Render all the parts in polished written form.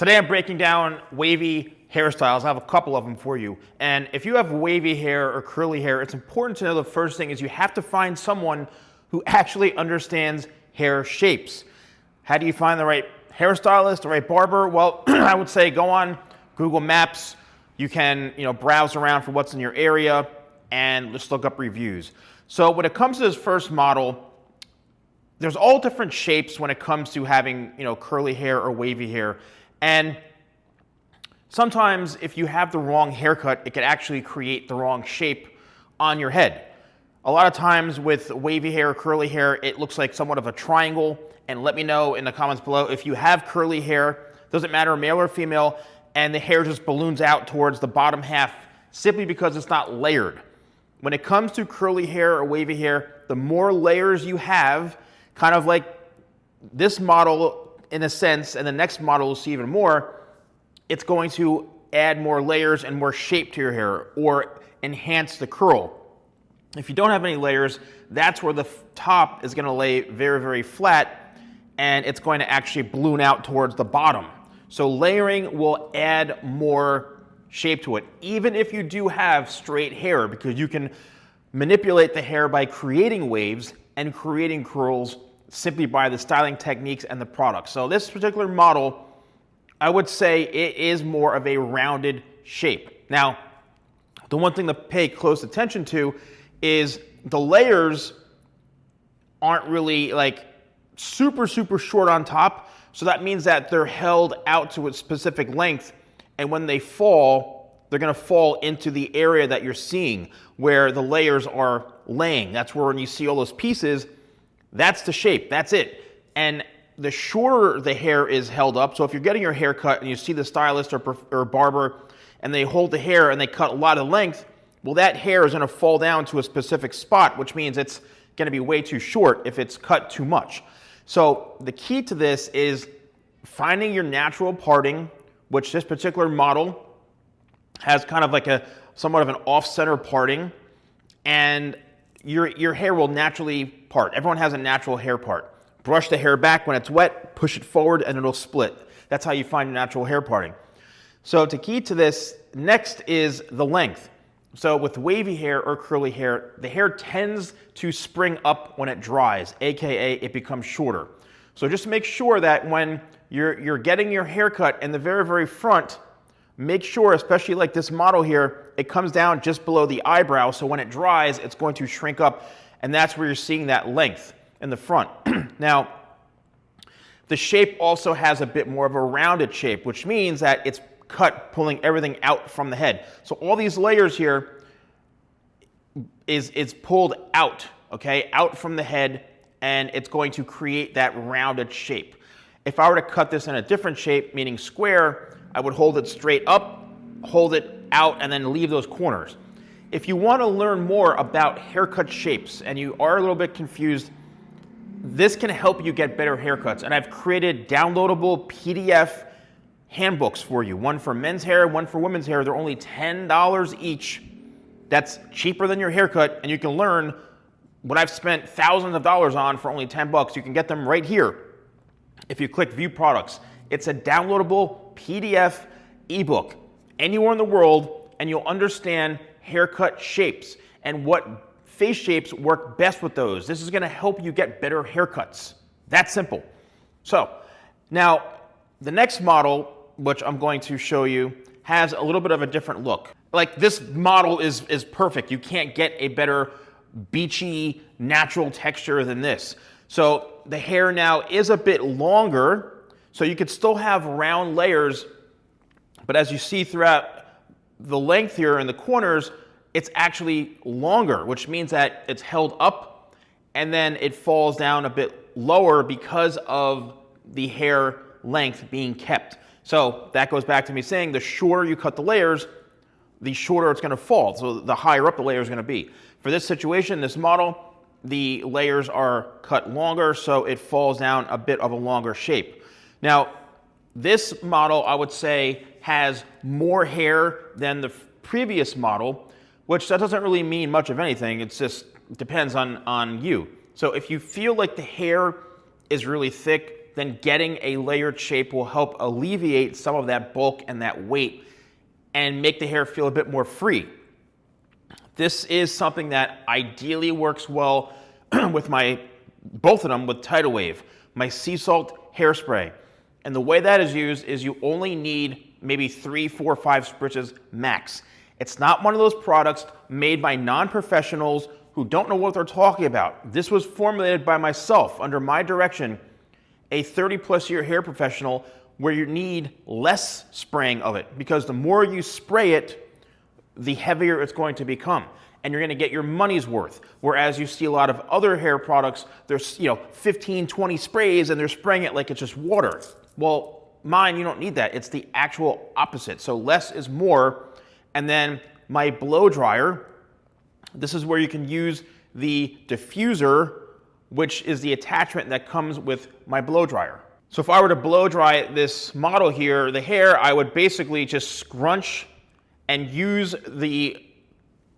Today I'm breaking down wavy hairstyles. I have a couple of them for you. And if you have wavy hair or curly hair, it's important to know the first thing is you have to find someone who actually understands hair shapes. How do you find the right hairstylist, the right barber? Well, I would say go on Google Maps. You can, browse around for what's in your area and just look up reviews. So when it comes to this first model, there's all different shapes when it comes to having, curly hair or wavy hair. And sometimes if you have the wrong haircut, it can actually create the wrong shape on your head. A lot of times with wavy hair, curly hair, it looks like somewhat of a triangle. And let me know in the comments below if you have curly hair, doesn't matter male or female, and the hair just balloons out towards the bottom half simply because it's not layered. When it comes to curly hair or wavy hair, the more layers you have, kind of like this model in a sense, and the next model will see even more, it's going to add more layers and more shape to your hair or enhance the curl. If you don't have any layers, that's where the top is going to lay very, very flat, and it's going to actually balloon out towards the bottom. So layering will add more shape to it, even if you do have straight hair, because you can manipulate the hair by creating waves and creating curls simply by the styling techniques and the products. So this particular model, I would say it is more of a rounded shape. Now, the one thing to pay close attention to is the layers aren't really like super short on top. So that means that they're held out to a specific length. And when they fall, they're gonna fall into the area that you're seeing where the layers are laying. That's where when you see all those pieces, that's the shape, that's it. And the shorter the hair is held up, so if you're getting your hair cut and you see the stylist or barber and they hold the hair and they cut a lot of length, well, that hair is gonna fall down to a specific spot, which means it's gonna be way too short if it's cut too much. So the key to this is finding your natural parting, which this particular model has kind of like somewhat of an off-center parting, and your hair will naturally part. Everyone has a natural hair part. Brush the hair back when it's wet, push it forward, and it'll split. That's how you find your natural hair parting. So the key to this next is the length. So with wavy hair or curly hair, the hair tends to spring up when it dries, aka it becomes shorter. So just make sure that when you're getting your haircut in the very, very front, make sure, especially like this model here, it comes down just below the eyebrow, so when it dries, it's going to shrink up, and that's where you're seeing that length in the front. Now, the shape also has a bit more of a rounded shape, which means that it's cut pulling everything out from the head. So all these layers here is pulled out, okay, out from the head, and it's going to create that rounded shape. If I were to cut this in a different shape, meaning square, I would hold it straight up, hold it out, and then leave those corners. If you want to learn more about haircut shapes and you are a little bit confused, this can help you get better haircuts. And I've created downloadable PDF handbooks for you, one for men's hair, one for women's hair. They're only $10 each. That's cheaper than your haircut, and you can learn what I've spent thousands of dollars on for only 10 bucks. You can get them right here if you click View Products. It's a downloadable PDF ebook anywhere in the world, and you'll understand haircut shapes and what face shapes work best with those. This is going to help you get better haircuts. That's simple. So now the next model, which I'm going to show you, has a little bit of a different look. Like this model is perfect. You can't get a better beachy natural texture than this. So the hair now is a bit longer, so you could still have round layers, but as you see throughout the length here in the corners, it's actually longer, which means that it's held up and then it falls down a bit lower because of the hair length being kept. So that goes back to me saying the shorter you cut the layers, the shorter it's going to fall. So the higher up the layer is going to be. For this situation, this model, the layers are cut longer, so it falls down a bit of a longer shape. Now, this model, I would say, has more hair than the previous model, which that doesn't really mean much of anything. It's just depends on you. So if you feel like the hair is really thick, then getting a layered shape will help alleviate some of that bulk and that weight and make the hair feel a bit more free. This is something that ideally works well with both of them with Tidal Wave, my sea salt hairspray. And the way that is used is you only need maybe 3, 4, 5 spritches max. It's not one of those products made by non-professionals who don't know what they're talking about. This was formulated by myself under my direction, a 30+ year hair professional, where you need less spraying of it, because the more you spray it, the heavier it's going to become, and you're going to get your money's worth. Whereas you see a lot of other hair products, there's 15, 20 sprays, and they're spraying it like it's just water. Well, mine, you don't need that. It's the actual opposite. So less is more. And then my blow dryer, this is where you can use the diffuser, which is the attachment that comes with my blow dryer. So if I were to blow dry this model here, the hair, I would basically just scrunch and use the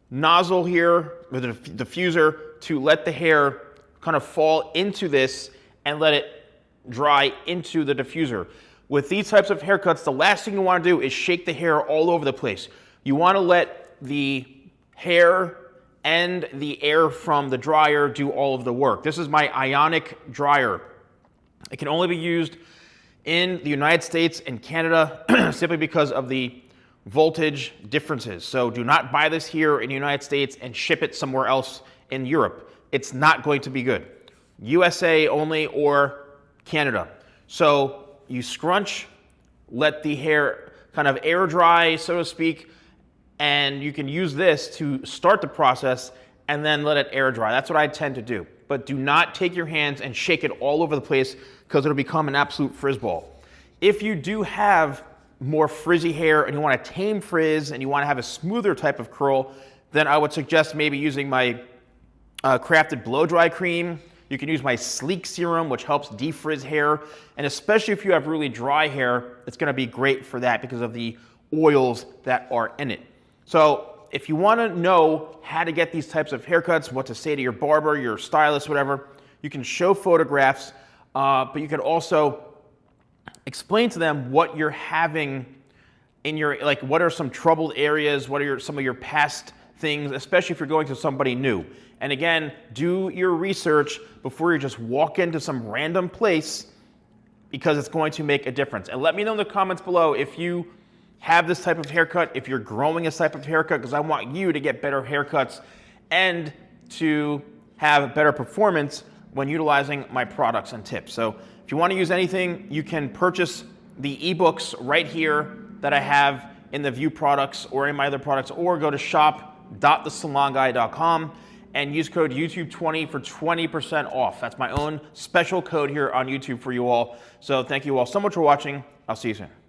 nozzle here, or the diffuser, to let the hair kind of fall into this and let it dry into the diffuser. With these types of haircuts, the last thing you want to do is shake the hair all over the place. You want to let the hair and the air from the dryer do all of the work. This is my ionic dryer. It can only be used in the United States and Canada simply because of the voltage differences. So do not buy this here in the United States and ship it somewhere else in Europe. It's not going to be good. USA only or Canada. So you scrunch, let the hair kind of air dry, so to speak, and you can use this to start the process and then let it air dry. That's what I tend to do. But do not take your hands and shake it all over the place, because it'll become an absolute frizz ball. If you do have more frizzy hair and you want to tame frizz and you want to have a smoother type of curl, then I would suggest maybe using my crafted blow dry cream. You can use my sleek serum, which helps defrizz hair, and especially if you have really dry hair, it's going to be great for that because of the oils that are in it. So if you want to know how to get these types of haircuts, what to say to your barber, your stylist, whatever, you can show photographs, but you can also explain to them what you're having in your, like, what are some troubled areas, what are some of your past things, especially if you're going to somebody new. And again, do your research before you just walk into some random place, because it's going to make a difference. And let me know in the comments below if you have this type of haircut, if you're growing this type of haircut, because I want you to get better haircuts and to have better performance when utilizing my products and tips. So if you want to use anything, you can purchase the ebooks right here that I have in the View products or in my other products, or go to shop.thesalonguy.com and use code YouTube20 for 20% off. That's my own special code here on YouTube for you all. So thank you all so much for watching. I'll see you soon.